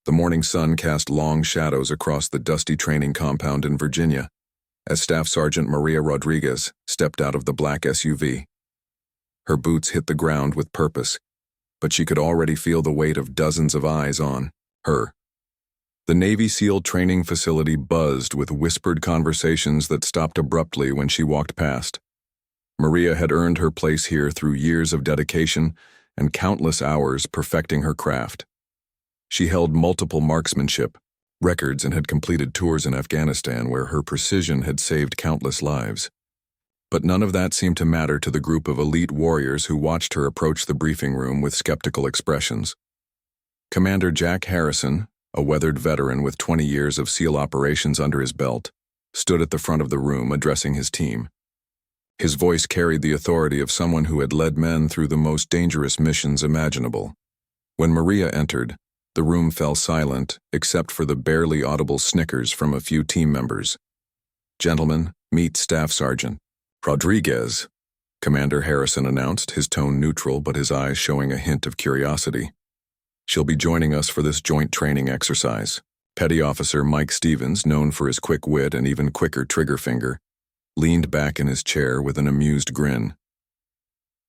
The morning sun cast long shadows across the dusty training compound in Virginia as Staff Sergeant Maria Rodriguez stepped out of the black SUV. Her boots hit the ground with purpose, but she could already feel the weight of dozens of eyes on her. The Navy SEAL training facility buzzed with whispered conversations that stopped abruptly when she walked past. Maria had earned her place here through years of dedication and countless hours perfecting her craft. She held multiple marksmanship records and had completed tours in Afghanistan where her precision had saved countless lives. But none of that seemed to matter to the group of elite warriors who watched her approach the briefing room with skeptical expressions. Commander Jack Harrison, a weathered veteran with 20 years of SEAL operations under his belt, stood at the front of the room addressing his team. His voice carried the authority of someone who had led men through the most dangerous missions imaginable. When Maria entered, the room fell silent except for the barely audible snickers from a few team members. "Gentlemen, meet Staff Sergeant Rodriguez," Commander Harrison announced, his tone neutral but his eyes showing a hint of curiosity. "She'll be joining us for this joint training exercise." Petty Officer Mike Stevens, known for his quick wit and even quicker trigger finger, leaned back in his chair with an amused grin.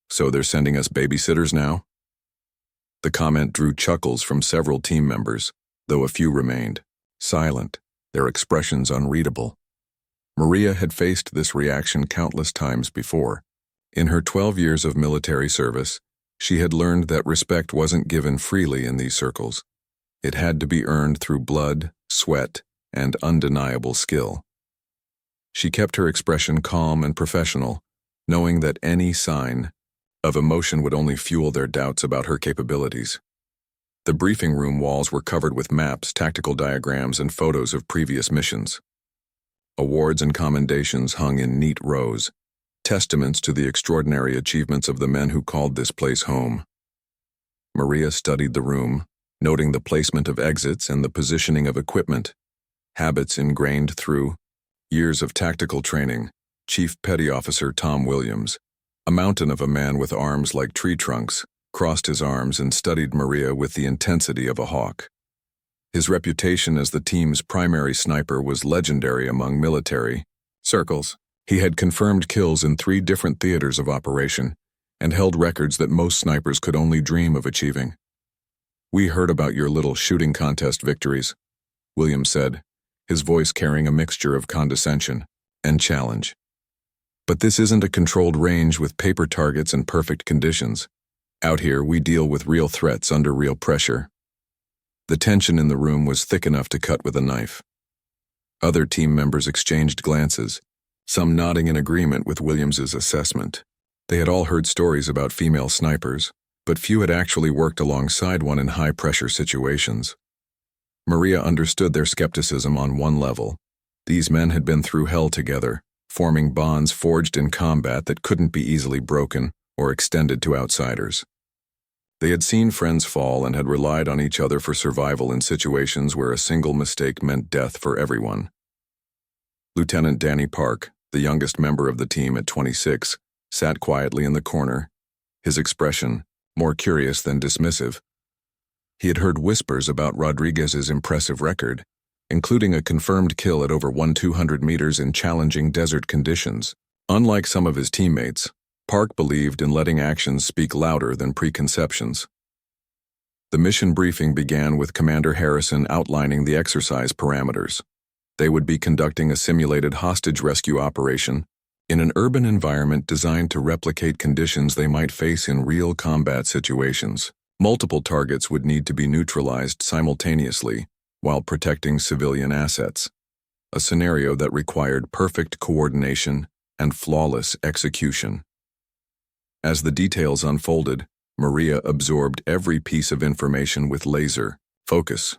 "So they're sending us babysitters now?" The comment drew chuckles from several team members, though a few remained silent, their expressions unreadable. Maria had faced this reaction countless times before. In her 12 years of military service, she had learned that respect wasn't given freely in these circles. It had to be earned through blood, sweat, and undeniable skill. She kept her expression calm and professional, knowing that any sign of emotion would only fuel their doubts about her capabilities. The briefing room walls were covered with maps, tactical diagrams, and photos of previous missions. Awards and commendations hung in neat rows, testaments to the extraordinary achievements of the men who called this place home. Maria studied the room, noting the placement of exits and the positioning of equipment, habits ingrained through years of tactical training. Chief Petty Officer Tom Williams, a mountain of a man with arms like tree trunks, crossed his arms and studied Maria with the intensity of a hawk. His reputation as the team's primary sniper was legendary among military circles. He had confirmed kills in 3 different theaters of operation and held records that most snipers could only dream of achieving. "We heard about your little shooting contest victories," Williams said, his voice carrying a mixture of condescension and challenge. "But this isn't a controlled range with paper targets and perfect conditions. Out here, we deal with real threats under real pressure." The tension in the room was thick enough to cut with a knife. Other team members exchanged glances, some nodding in agreement with Williams's assessment. They had all heard stories about female snipers, but few had actually worked alongside one in high-pressure situations. Maria understood their skepticism on one level. These men had been through hell together, forming bonds forged in combat that couldn't be easily broken or extended to outsiders. They had seen friends fall and had relied on each other for survival in situations where a single mistake meant death for everyone. Lieutenant Danny Park, the youngest member of the team at 26, sat quietly in the corner, his expression more curious than dismissive. He had heard whispers about Rodriguez's impressive record, including a confirmed kill at over 200 meters in challenging desert conditions. Unlike some of his teammates, Park believed in letting actions speak louder than preconceptions. The mission briefing began with Commander Harrison outlining the exercise parameters. They would be conducting a simulated hostage rescue operation in an urban environment designed to replicate conditions they might face in real combat situations. Multiple targets would need to be neutralized simultaneously while protecting civilian assets, a scenario that required perfect coordination and flawless execution. As the details unfolded, Maria absorbed every piece of information with laser focus.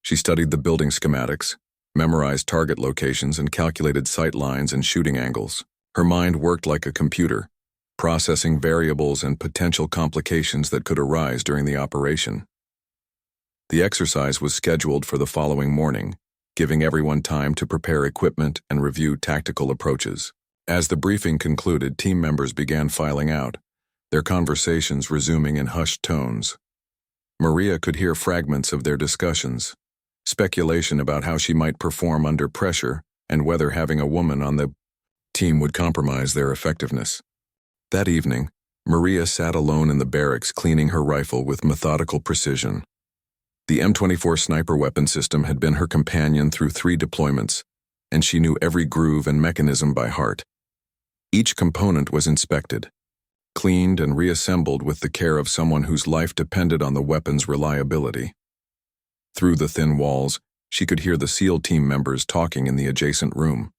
She studied the building schematics, memorized target locations, and calculated sight lines and shooting angles. Her mind worked like a computer, processing variables and potential complications that could arise during the operation. The exercise was scheduled for the following morning, giving everyone time to prepare equipment and review tactical approaches. As the briefing concluded, team members began filing out, their conversations resuming in hushed tones. Maria could hear fragments of their discussions, speculation about how she might perform under pressure and whether having a woman on the team would compromise their effectiveness. That evening, Maria sat alone in the barracks cleaning her rifle with methodical precision. The M24 sniper weapon system had been her companion through 3 deployments, and she knew every groove and mechanism by heart. Each component was inspected, cleaned and reassembled with the care of someone whose life depended on the weapon's reliability. Through the thin walls, she could hear the SEAL team members talking in the adjacent room.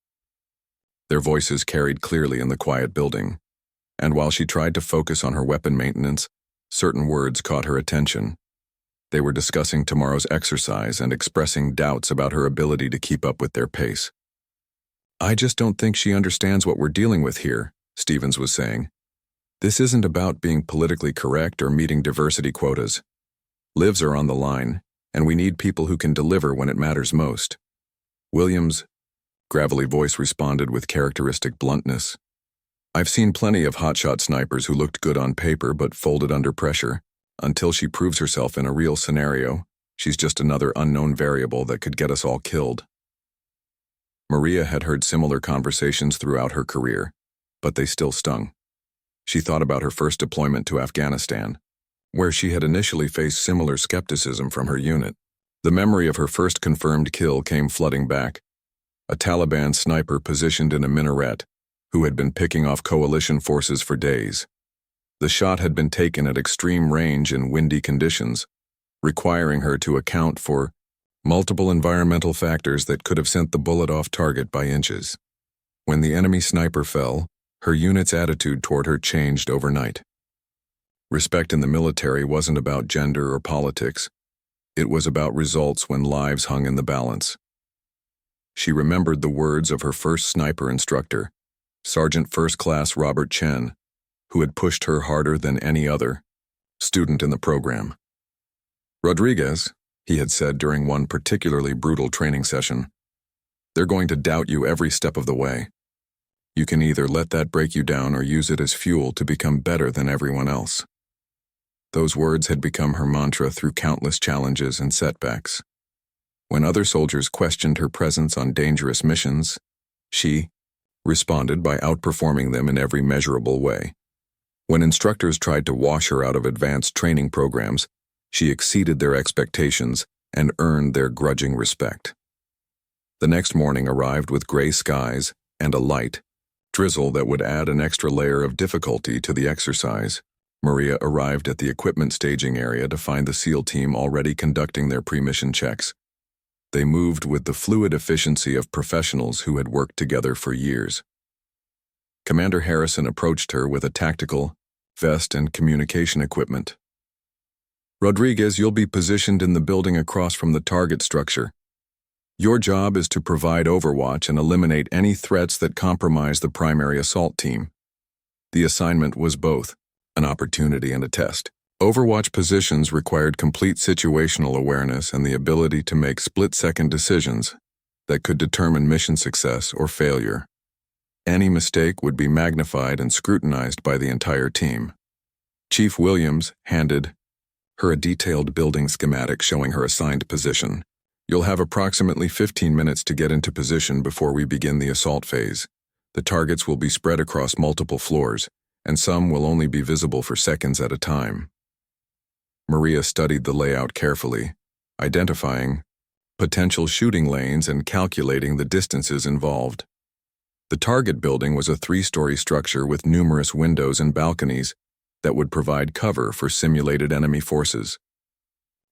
Their voices carried clearly in the quiet building, and while she tried to focus on her weapon maintenance, certain words caught her attention. They were discussing tomorrow's exercise and expressing doubts about her ability to keep up with their pace. "I just don't think she understands what we're dealing with here," Stevens was saying. "This isn't about being politically correct or meeting diversity quotas. Lives are on the line, and we need people who can deliver when it matters most." Williams' gravelly voice responded with characteristic bluntness. "I've seen plenty of hotshot snipers who looked good on paper but folded under pressure. Until she proves herself in a real scenario, she's just another unknown variable that could get us all killed." Maria had heard similar conversations throughout her career, but they still stung. She thought about her first deployment to Afghanistan, where she had initially faced similar skepticism from her unit. The memory of her first confirmed kill came flooding back. A Taliban sniper positioned in a minaret, who had been picking off coalition forces for days. The shot had been taken at extreme range in windy conditions, requiring her to account for multiple environmental factors that could have sent the bullet off target by inches. When the enemy sniper fell, her unit's attitude toward her changed overnight. Respect in the military wasn't about gender or politics. It was about results when lives hung in the balance. She remembered the words of her first sniper instructor, Sergeant First Class Robert Chen, who had pushed her harder than any other student in the program. "Rodriguez," he had said during one particularly brutal training session, "they're going to doubt you every step of the way. You can either let that break you down or use it as fuel to become better than everyone else." Those words had become her mantra through countless challenges and setbacks. When other soldiers questioned her presence on dangerous missions, she responded by outperforming them in every measurable way. When instructors tried to wash her out of advanced training programs, she exceeded their expectations and earned their grudging respect. The next morning arrived with gray skies and a light drizzle that would add an extra layer of difficulty to the exercise. Maria arrived at the equipment staging area to find the SEAL team already conducting their pre-mission checks. They moved with the fluid efficiency of professionals who had worked together for years. Commander Harrison approached her with a tactical vest and communication equipment. "Rodriguez, you'll be positioned in the building across from the target structure. Your job is to provide overwatch and eliminate any threats that compromise the primary assault team." The assignment was both an opportunity and a test. Overwatch positions required complete situational awareness and the ability to make split-second decisions that could determine mission success or failure. Any mistake would be magnified and scrutinized by the entire team. Chief Williams handed her a detailed building schematic showing her assigned position. "You'll have approximately 15 minutes to get into position before we begin the assault phase. The targets will be spread across multiple floors, and some will only be visible for seconds at a time." Maria studied the layout carefully, identifying potential shooting lanes and calculating the distances involved. The target building was a 3-story structure with numerous windows and balconies that would provide cover for simulated enemy forces.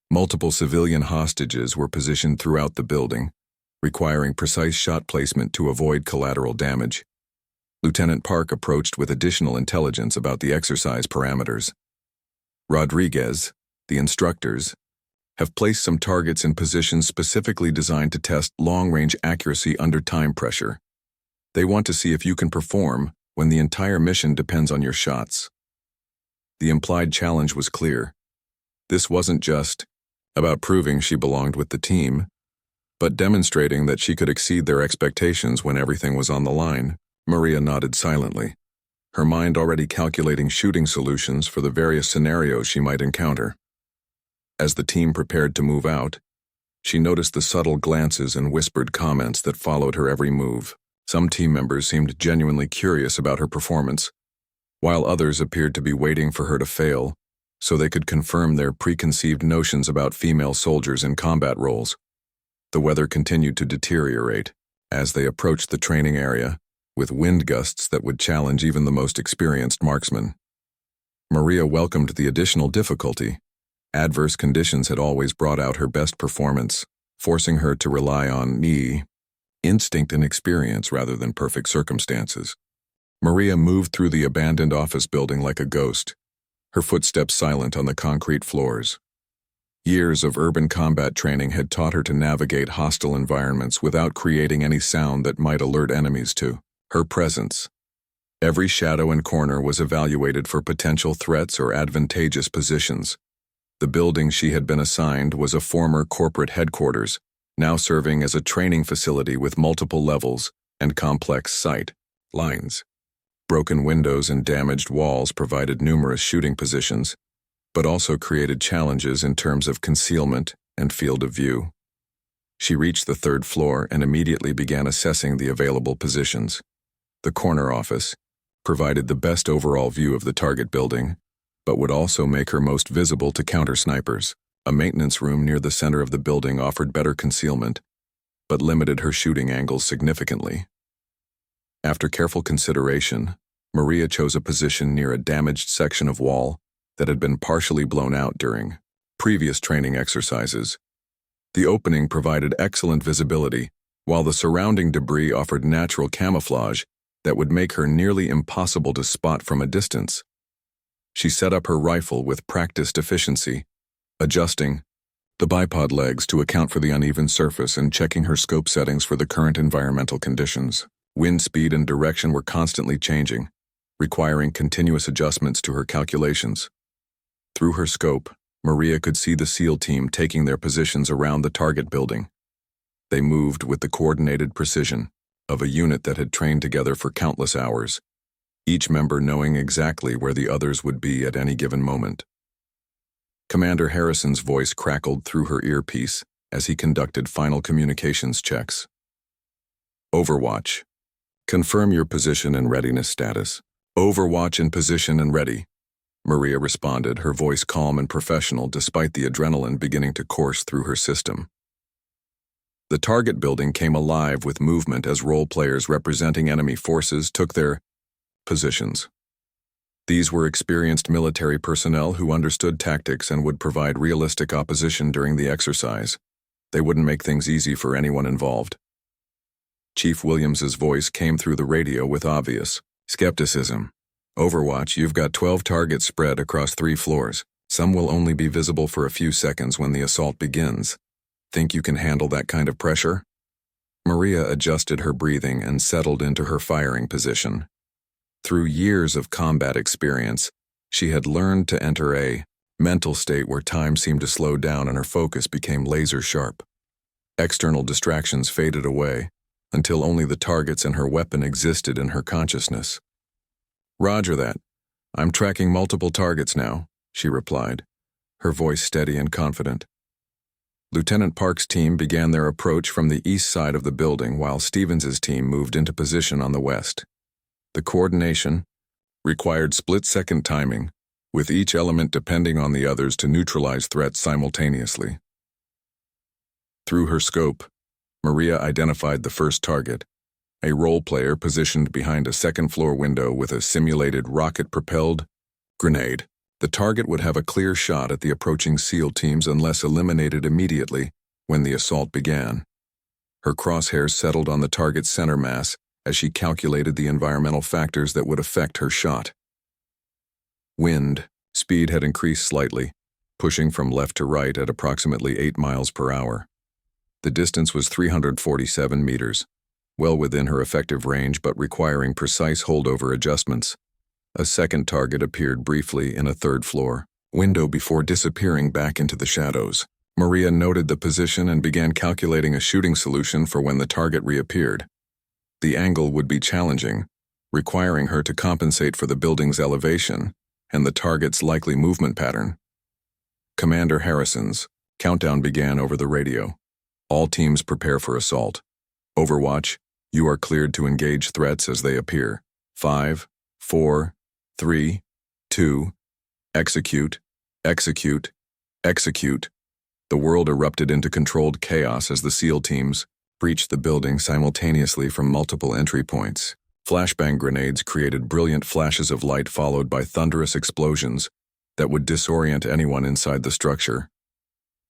Multiple civilian hostages were positioned throughout the building, requiring precise shot placement to avoid collateral damage. Lieutenant Park approached with additional intelligence about the exercise parameters. "Rodriguez, the instructors, have placed some targets in positions specifically designed to test long-range accuracy under time pressure. They want to see if you can perform when the entire mission depends on your shots." The implied challenge was clear. This wasn't just about proving she belonged with the team, but demonstrating that she could exceed their expectations when everything was on the line. Maria nodded silently, her mind already calculating shooting solutions for the various scenarios she might encounter. As the team prepared to move out, she noticed the subtle glances and whispered comments that followed her every move. Some team members seemed genuinely curious about her performance, while others appeared to be waiting for her to fail so they could confirm their preconceived notions about female soldiers in combat roles. The weather continued to deteriorate as they approached the training area, with wind gusts that would challenge even the most experienced marksman. Maria welcomed the additional difficulty. Adverse conditions had always brought out her best performance, forcing her to rely on instinct and experience rather than perfect circumstances. Maria moved through the abandoned office building like a ghost, her footsteps silent on the concrete floors. Years of urban combat training had taught her to navigate hostile environments without creating any sound that might alert enemies to her presence. Every shadow and corner was evaluated for potential threats or advantageous positions. The building she had been assigned was a former corporate headquarters, now serving as a training facility with multiple levels and complex sight lines. Broken windows and damaged walls provided numerous shooting positions, but also created challenges in terms of concealment and field of view. She reached the third floor and immediately began assessing the available positions. The corner office provided the best overall view of the target building, but would also make her most visible to counter-snipers. A maintenance room near the center of the building offered better concealment, but limited her shooting angles significantly. After careful consideration, Maria chose a position near a damaged section of wall that had been partially blown out during previous training exercises. The opening provided excellent visibility, while the surrounding debris offered natural camouflage that would make her nearly impossible to spot from a distance. She set up her rifle with practiced efficiency, adjusting the bipod legs to account for the uneven surface and checking her scope settings for the current environmental conditions. Wind speed and direction were constantly changing, requiring continuous adjustments to her calculations. Through her scope, Maria could see the SEAL team taking their positions around the target building. They moved with the coordinated precision of a unit that had trained together for countless hours, each member knowing exactly where the others would be at any given moment. Commander Harrison's voice crackled through her earpiece as he conducted final communications checks. Overwatch. Confirm your position and readiness status. Overwatch in position and ready, Maria responded, her voice calm and professional despite the adrenaline beginning to course through her system. The target building came alive with movement as role players representing enemy forces took their positions. These were experienced military personnel who understood tactics and would provide realistic opposition during the exercise. They wouldn't make things easy for anyone involved. Chief Williams's voice came through the radio with obvious skepticism. Overwatch, you've got 12 targets spread across 3 floors. Some will only be visible for a few seconds when the assault begins. Think you can handle that kind of pressure? Maria adjusted her breathing and settled into her firing position. Through years of combat experience, she had learned to enter a mental state where time seemed to slow down and her focus became laser sharp. External distractions faded away until only the targets and her weapon existed in her consciousness. Roger that. I'm tracking multiple targets now, she replied, her voice steady and confident. Lieutenant Park's team began their approach from the east side of the building while Stevens's team moved into position on the west. The coordination required split-second timing, with each element depending on the others to neutralize threats simultaneously. Through her scope, Maria identified the first target, a role player positioned behind a second-floor window with a simulated rocket-propelled grenade. The target would have a clear shot at the approaching SEAL teams unless eliminated immediately when the assault began. Her crosshairs settled on the target's center mass as she calculated the environmental factors that would affect her shot. Wind speed had increased slightly, pushing from left to right at approximately 8 miles per hour. The distance was 347 meters, well within her effective range but requiring precise holdover adjustments. A second target appeared briefly in a third-floor window before disappearing back into the shadows. Maria noted the position and began calculating a shooting solution for when the target reappeared. The angle would be challenging, requiring her to compensate for the building's elevation and the target's likely movement pattern. Commander Harrison's. Countdown began over the radio. All teams prepare for assault. Overwatch, you are cleared to engage threats as they appear. 5, 4, 3, 2, execute, execute, execute. The world erupted into controlled chaos as the SEAL teams breached the building simultaneously from multiple entry points. Flashbang grenades created brilliant flashes of light followed by thunderous explosions that would disorient anyone inside the structure.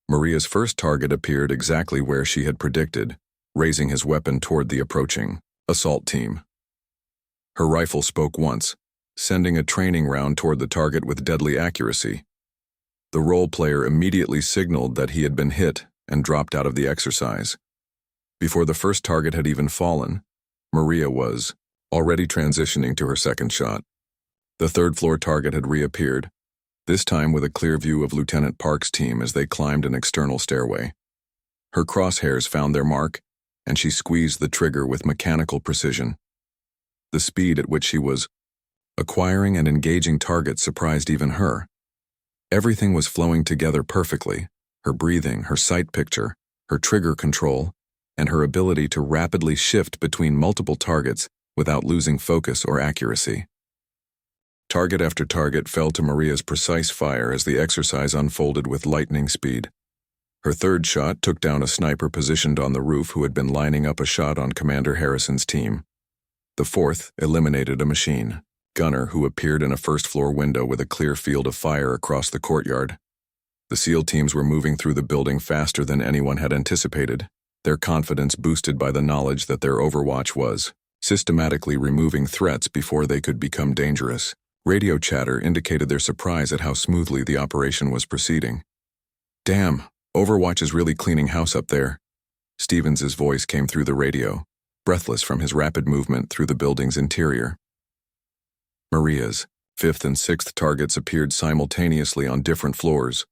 Maria's first target appeared exactly where she had predicted, raising his weapon toward the approaching assault team. Her rifle spoke once, sending a training round toward the target with deadly accuracy. The role player immediately signaled that he had been hit and dropped out of the exercise. Before the first target had even fallen, Maria was already transitioning to her second shot. The third-floor target had reappeared, this time with a clear view of Lieutenant Park's team as they climbed an external stairway. Her crosshairs found their mark, and she squeezed the trigger with mechanical precision. The speed at which she was acquiring and engaging targets surprised even her. Everything was flowing together perfectly: her breathing, her sight picture, her trigger control, and her ability to rapidly shift between multiple targets without losing focus or accuracy. Target after target fell to Maria's precise fire as the exercise unfolded with lightning speed. Her third shot took down a sniper positioned on the roof who had been lining up a shot on Commander Harrison's team. The fourth eliminated a machine gunner who appeared in a first-floor window with a clear field of fire across the courtyard. The SEAL teams were moving through the building faster than anyone had anticipated, their confidence boosted by the knowledge that their Overwatch was systematically removing threats before they could become dangerous. Radio chatter indicated their surprise at how smoothly the operation was proceeding. "Damn, Overwatch is really cleaning house up there." Stevens's voice came through the radio, breathless from his rapid movement through the building's interior. Maria's fifth and sixth targets appeared simultaneously on different floors,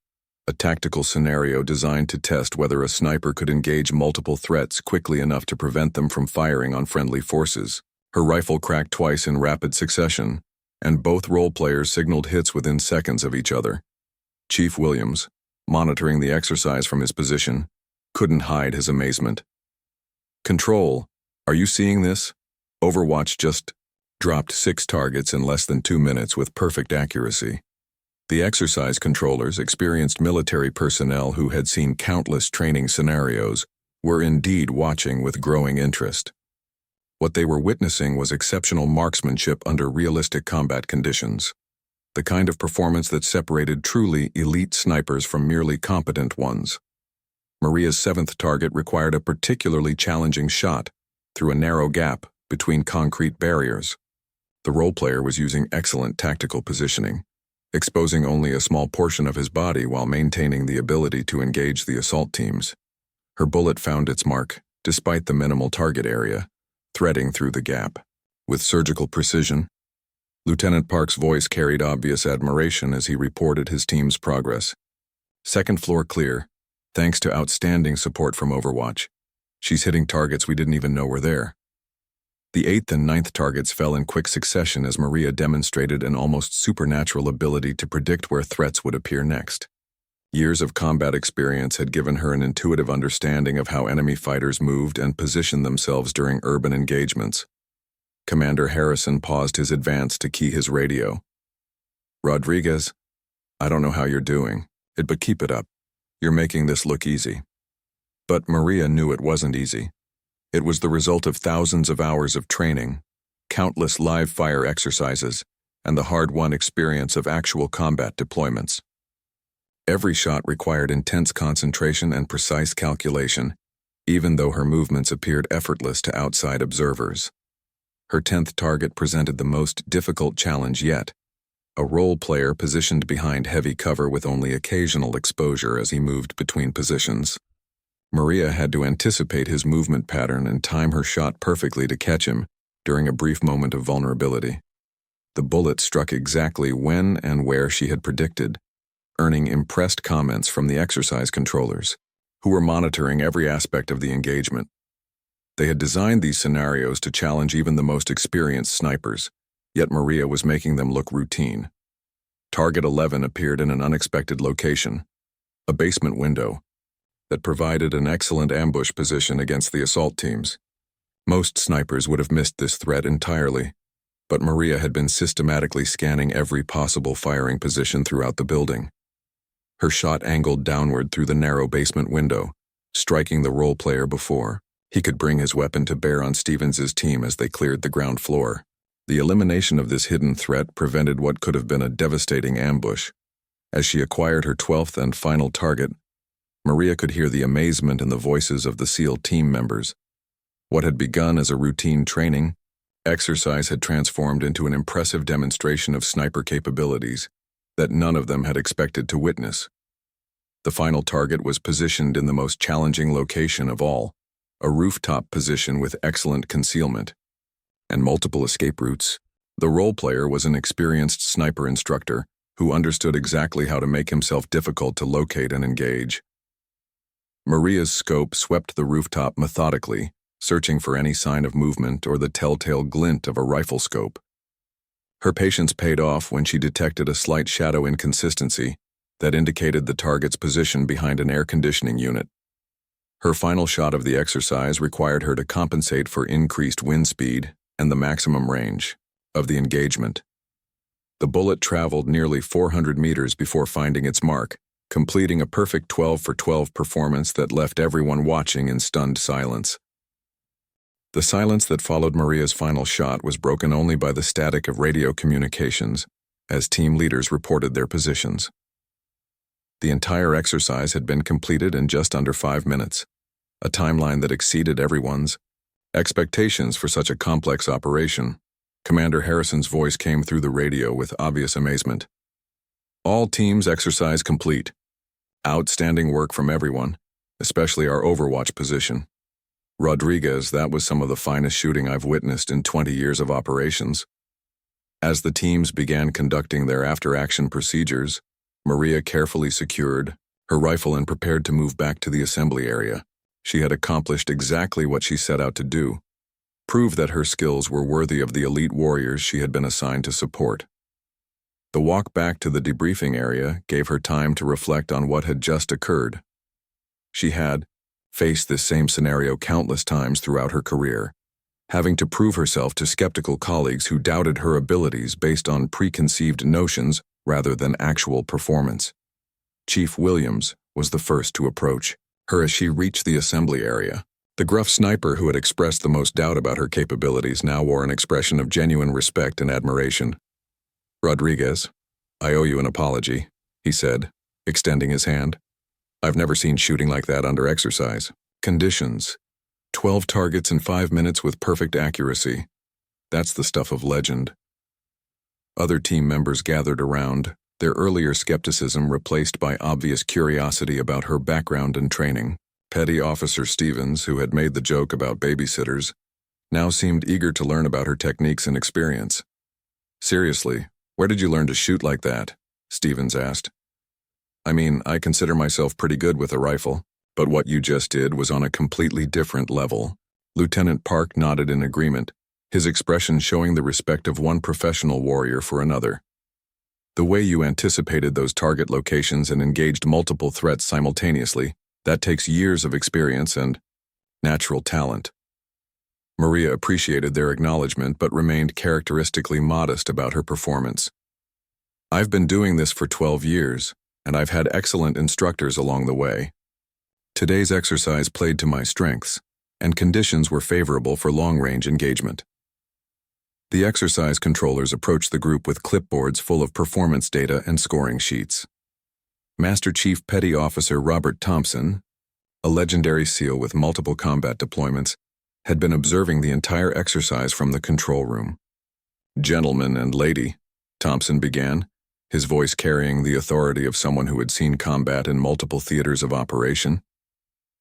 a tactical scenario designed to test whether a sniper could engage multiple threats quickly enough to prevent them from firing on friendly forces. Her rifle cracked twice in rapid succession, and both role players signaled hits within seconds of each other. Chief Williams, monitoring the exercise from his position, couldn't hide his amazement. "Control, are you seeing this? Overwatch just dropped 6 targets in less than 2 minutes with perfect accuracy." The exercise controllers, experienced military personnel who had seen countless training scenarios, were indeed watching with growing interest. What they were witnessing was exceptional marksmanship under realistic combat conditions, the kind of performance that separated truly elite snipers from merely competent ones. Maria's 7th target required a particularly challenging shot through a narrow gap between concrete barriers. The role player was using excellent tactical positioning, exposing only a small portion of his body while maintaining the ability to engage the assault teams. Her bullet found its mark, despite the minimal target area, threading through the gap. With surgical precision, Lieutenant Park's voice carried obvious admiration as he reported his team's progress. "Second floor clear, thanks to outstanding support from Overwatch. She's hitting targets we didn't even know were there." The 8th and 9th targets fell in quick succession as Maria demonstrated an almost supernatural ability to predict where threats would appear next. Years of combat experience had given her an intuitive understanding of how enemy fighters moved and positioned themselves during urban engagements. Commander Harrison paused his advance to key his radio. "Rodriguez, I don't know how you're doing, but keep it up. You're making this look easy." But Maria knew it wasn't easy. It was the result of thousands of hours of training, countless live fire exercises, and the hard-won experience of actual combat deployments. Every shot required intense concentration and precise calculation, even though her movements appeared effortless to outside observers. Her 10th target presented the most difficult challenge yet, a role player positioned behind heavy cover with only occasional exposure as he moved between positions. Maria had to anticipate his movement pattern and time her shot perfectly to catch him during a brief moment of vulnerability. The bullet struck exactly when and where she had predicted, earning impressed comments from the exercise controllers, who were monitoring every aspect of the engagement. They had designed these scenarios to challenge even the most experienced snipers, yet Maria was making them look routine. Target 11 appeared in an unexpected location, a basement window that provided an excellent ambush position against the assault teams. Most snipers would have missed this threat entirely, but Maria had been systematically scanning every possible firing position throughout the building. Her shot angled downward through the narrow basement window, striking the role player before he could bring his weapon to bear on Stevens's team as they cleared the ground floor. The elimination of this hidden threat prevented what could have been a devastating ambush. As she acquired her 12th and final target, Maria could hear the amazement in the voices of the SEAL team members. What had begun as a routine training exercise had transformed into an impressive demonstration of sniper capabilities that none of them had expected to witness. The final target was positioned in the most challenging location of all, a rooftop position with excellent concealment and multiple escape routes. The role player was an experienced sniper instructor who understood exactly how to make himself difficult to locate and engage. Maria's scope swept the rooftop methodically, searching for any sign of movement or the telltale glint of a rifle scope. Her patience paid off when she detected a slight shadow inconsistency that indicated the target's position behind an air conditioning unit. Her final shot of the exercise required her to compensate for increased wind speed and the maximum range of the engagement. The bullet traveled nearly 400 meters before finding its mark, completing a perfect 12 for 12 performance that left everyone watching in stunned silence. The silence that followed Maria's final shot was broken only by the static of radio communications as team leaders reported their positions. The entire exercise had been completed in just under 5 minutes, a timeline that exceeded everyone's expectations for such a complex operation. Commander Harrison's voice came through the radio with obvious amazement. All teams exercise complete. Outstanding work from everyone, especially our Overwatch position. Rodriguez, that was some of the finest shooting I've witnessed in 20 years of operations. As the teams began conducting their after-action procedures, Maria carefully secured her rifle and prepared to move back to the assembly area. She had accomplished exactly what she set out to do, prove that her skills were worthy of the elite warriors she had been assigned to support. The walk back to the debriefing area gave her time to reflect on what had just occurred. She had faced this same scenario countless times throughout her career, having to prove herself to skeptical colleagues who doubted her abilities based on preconceived notions rather than actual performance. Chief Williams was the first to approach her as she reached the assembly area. The gruff sniper who had expressed the most doubt about her capabilities now wore an expression of genuine respect and admiration. "Rodriguez, I owe you an apology," he said, extending his hand. "I've never seen shooting like that under exercise conditions. 12 targets in 5 minutes with perfect accuracy. That's the stuff of legend." Other team members gathered around, their earlier skepticism replaced by obvious curiosity about her background and training. Petty Officer Stevens, who had made the joke about babysitters, now seemed eager to learn about her techniques and experience. "Seriously, where did you learn to shoot like that?" Stevens asked. "I mean, I consider myself pretty good with a rifle, but what you just did was on a completely different level." Lieutenant Park nodded in agreement, his expression showing the respect of one professional warrior for another. "The way you anticipated those target locations and engaged multiple threats simultaneously, that takes years of experience and natural talent." Maria appreciated their acknowledgement but remained characteristically modest about her performance. "I've been doing this for 12 years, and I've had excellent instructors along the way. Today's exercise played to my strengths, and conditions were favorable for long-range engagement." The exercise controllers approached the group with clipboards full of performance data and scoring sheets. Master Chief Petty Officer Robert Thompson, a legendary SEAL with multiple combat deployments, had been observing the entire exercise from the control room. "Gentlemen and lady," Thompson began, his voice carrying the authority of someone who had seen combat in multiple theaters of operation.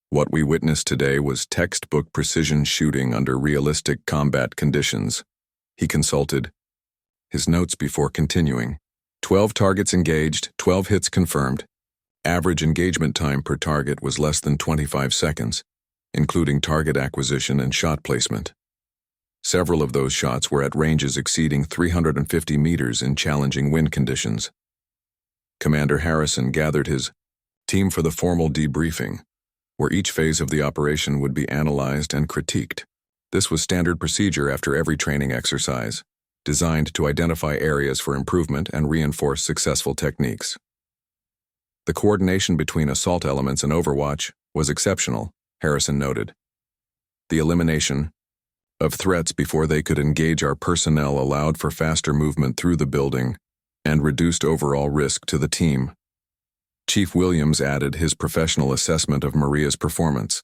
"What we witnessed today was textbook precision shooting under realistic combat conditions." He consulted his notes before continuing. 12 targets engaged, 12 hits confirmed. Average engagement time per target was less than 25 seconds, including target acquisition and shot placement. Several of those shots were at ranges exceeding 350 meters in challenging wind conditions. Commander Harrison gathered his Team for the formal debriefing, where each phase of the operation would be analyzed and critiqued. This was standard procedure after every training exercise, designed to identify areas for improvement and reinforce successful techniques. The coordination between assault elements and Overwatch was exceptional, Harrison noted. The elimination of threats before they could engage our personnel allowed for faster movement through the building and reduced overall risk to the team. Chief Williams added his professional assessment of Maria's performance.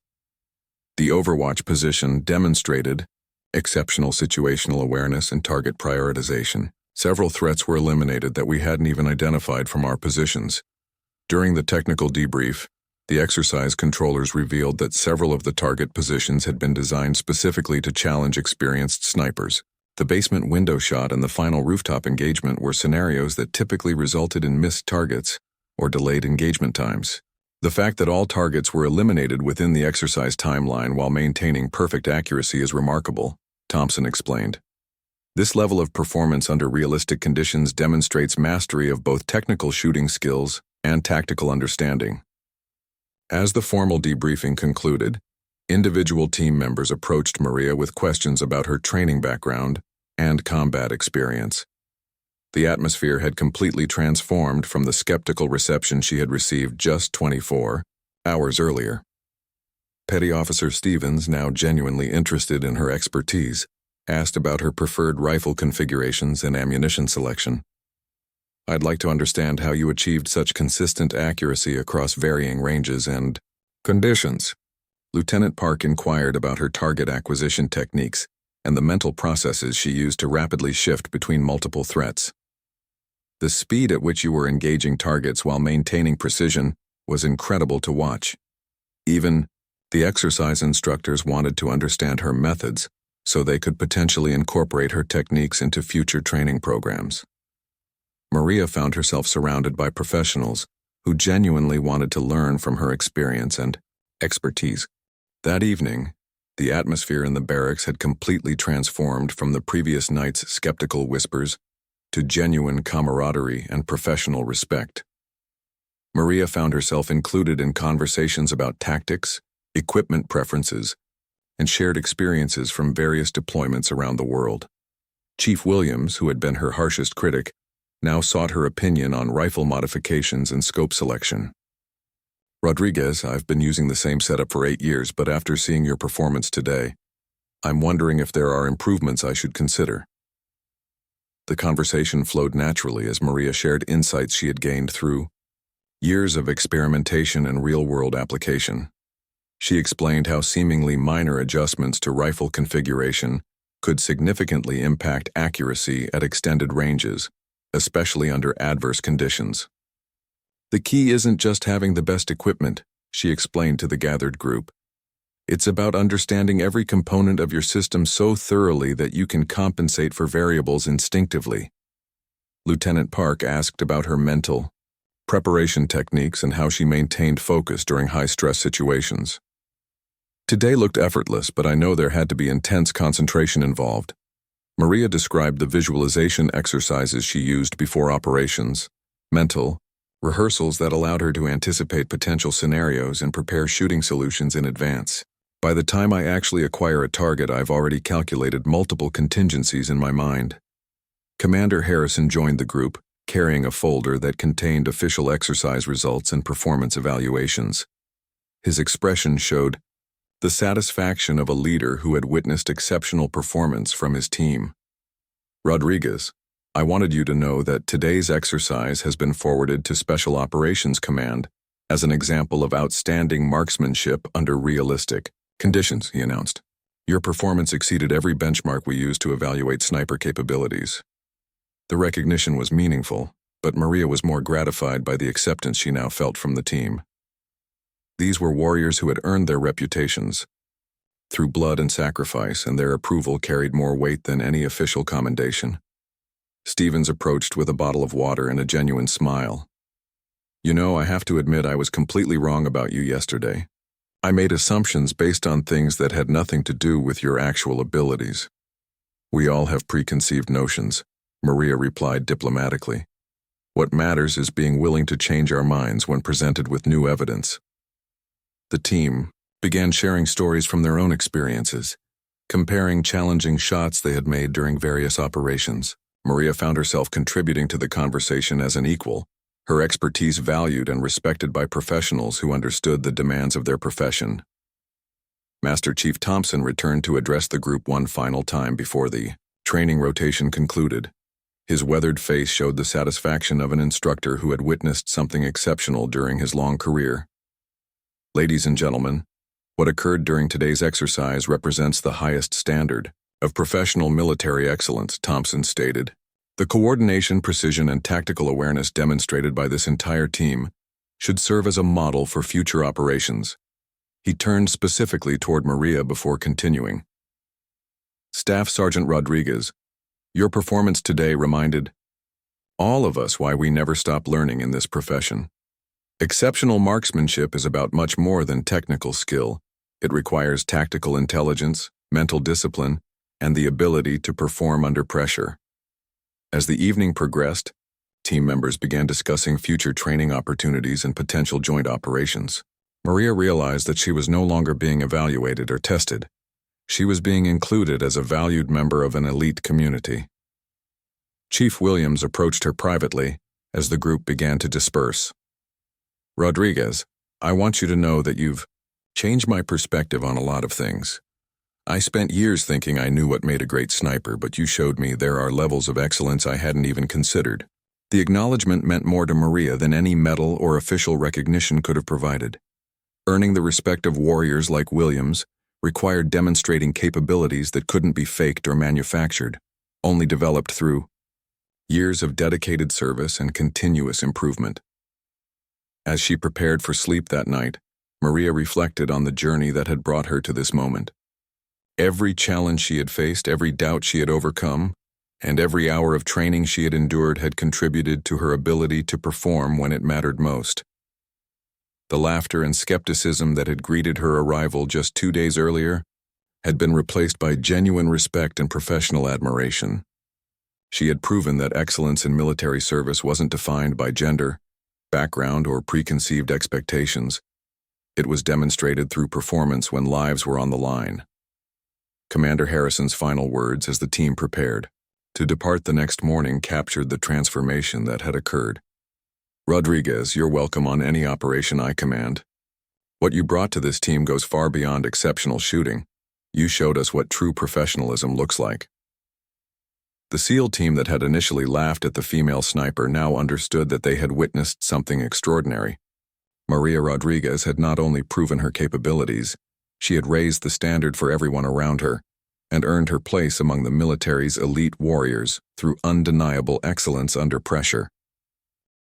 The Overwatch position demonstrated exceptional situational awareness and target prioritization. Several threats were eliminated that we hadn't even identified from our positions. During the technical debrief, the exercise controllers revealed that several of the target positions had been designed specifically to challenge experienced snipers. The basement window shot and the final rooftop engagement were scenarios that typically resulted in missed targets or delayed engagement times. The fact that all targets were eliminated within the exercise timeline while maintaining perfect accuracy is remarkable, Thompson explained. This level of performance under realistic conditions demonstrates mastery of both technical shooting skills and tactical understanding. As the formal debriefing concluded, individual team members approached Maria with questions about her training background and combat experience. The atmosphere had completely transformed from the skeptical reception she had received just 24 hours earlier. Petty Officer Stevens, now genuinely interested in her expertise, asked about her preferred rifle configurations and ammunition selection. "I'd like to understand how you achieved such consistent accuracy across varying ranges and conditions." Lieutenant Park inquired about her target acquisition techniques and the mental processes she used to rapidly shift between multiple threats. "The speed at which you were engaging targets while maintaining precision was incredible to watch. Even the exercise instructors wanted to understand her methods so they could potentially incorporate her techniques into future training programs." Maria found herself surrounded by professionals who genuinely wanted to learn from her experience and expertise. That evening, the atmosphere in the barracks had completely transformed from the previous night's skeptical whispers to genuine camaraderie and professional respect. Maria found herself included in conversations about tactics, equipment preferences, and shared experiences from various deployments around the world. Chief Williams, who had been her harshest critic, now sought her opinion on rifle modifications and scope selection. "Rodriguez, I've been using the same setup for 8 years, but after seeing your performance today, I'm wondering if there are improvements I should consider." The conversation flowed naturally as Maria shared insights she had gained through years of experimentation and real-world application. She explained how seemingly minor adjustments to rifle configuration could significantly impact accuracy at extended ranges, especially under adverse conditions. "The key isn't just having the best equipment," she explained to the gathered group. "It's about understanding every component of your system so thoroughly that you can compensate for variables instinctively." Lieutenant Park asked about her mental preparation techniques and how she maintained focus during high-stress situations. "Today looked effortless, but I know there had to be intense concentration involved." Maria described the visualization exercises she used before operations, mental rehearsals that allowed her to anticipate potential scenarios and prepare shooting solutions in advance. "By the time I actually acquire a target, I've already calculated multiple contingencies in my mind." Commander Harrison joined the group, carrying a folder that contained official exercise results and performance evaluations. His expression showed the satisfaction of a leader who had witnessed exceptional performance from his team. "Rodriguez, I wanted you to know that today's exercise has been forwarded to Special Operations Command as an example of outstanding marksmanship under realistic conditions," he announced. "Your performance exceeded every benchmark we used to evaluate sniper capabilities." The recognition was meaningful, but Maria was more gratified by the acceptance she now felt from the team. These were warriors who had earned their reputations through blood and sacrifice, and their approval carried more weight than any official commendation. Stevens approached with a bottle of water and a genuine smile. "You know, I have to admit I was completely wrong about you yesterday. I made assumptions based on things that had nothing to do with your actual abilities." "We all have preconceived notions," Maria replied diplomatically. What matters is being willing to change our minds when presented with new evidence. The team began sharing stories from their own experiences, comparing challenging shots they had made during various operations. Maria found herself contributing to the conversation as an equal, her expertise valued and respected by professionals who understood the demands of their profession. Master Chief Thompson returned to address the group one final time before the training rotation concluded. His weathered face showed the satisfaction of an instructor who had witnessed something exceptional during his long career. Ladies and gentlemen, what occurred during today's exercise represents the highest standard of professional military excellence, Thompson stated. The coordination, precision, and tactical awareness demonstrated by this entire team should serve as a model for future operations. He turned specifically toward Maria before continuing. Staff Sergeant Rodriguez, your performance today reminded all of us why we never stop learning in this profession. Exceptional marksmanship is about much more than technical skill. It requires tactical intelligence, mental discipline, and the ability to perform under pressure. As the evening progressed, team members began discussing future training opportunities and potential joint operations. Maria realized that she was no longer being evaluated or tested. She was being included as a valued member of an elite community. Chief Williams approached her privately as the group began to disperse. Rodriguez, I want you to know that you've changed my perspective on a lot of things. I spent years thinking I knew what made a great sniper, but you showed me there are levels of excellence I hadn't even considered. The acknowledgement meant more to Maria than any medal or official recognition could have provided. Earning the respect of warriors like Williams required demonstrating capabilities that couldn't be faked or manufactured, only developed through years of dedicated service and continuous improvement. As she prepared for sleep that night, Maria reflected on the journey that had brought her to this moment. Every challenge she had faced, every doubt she had overcome, and every hour of training she had endured had contributed to her ability to perform when it mattered most. The laughter and skepticism that had greeted her arrival just 2 days earlier had been replaced by genuine respect and professional admiration. She had proven that excellence in military service wasn't defined by gender, background, or preconceived expectations. It was demonstrated through performance when lives were on the line. Commander Harrison's final words as the team prepared to depart the next morning captured the transformation that had occurred. Rodriguez, you're welcome on any operation I command. What you brought to this team goes far beyond exceptional shooting. You showed us what true professionalism looks like. The SEAL team that had initially laughed at the female sniper now understood that they had witnessed something extraordinary. Maria Rodriguez had not only proven her capabilities, she had raised the standard for everyone around her and earned her place among the military's elite warriors through undeniable excellence under pressure.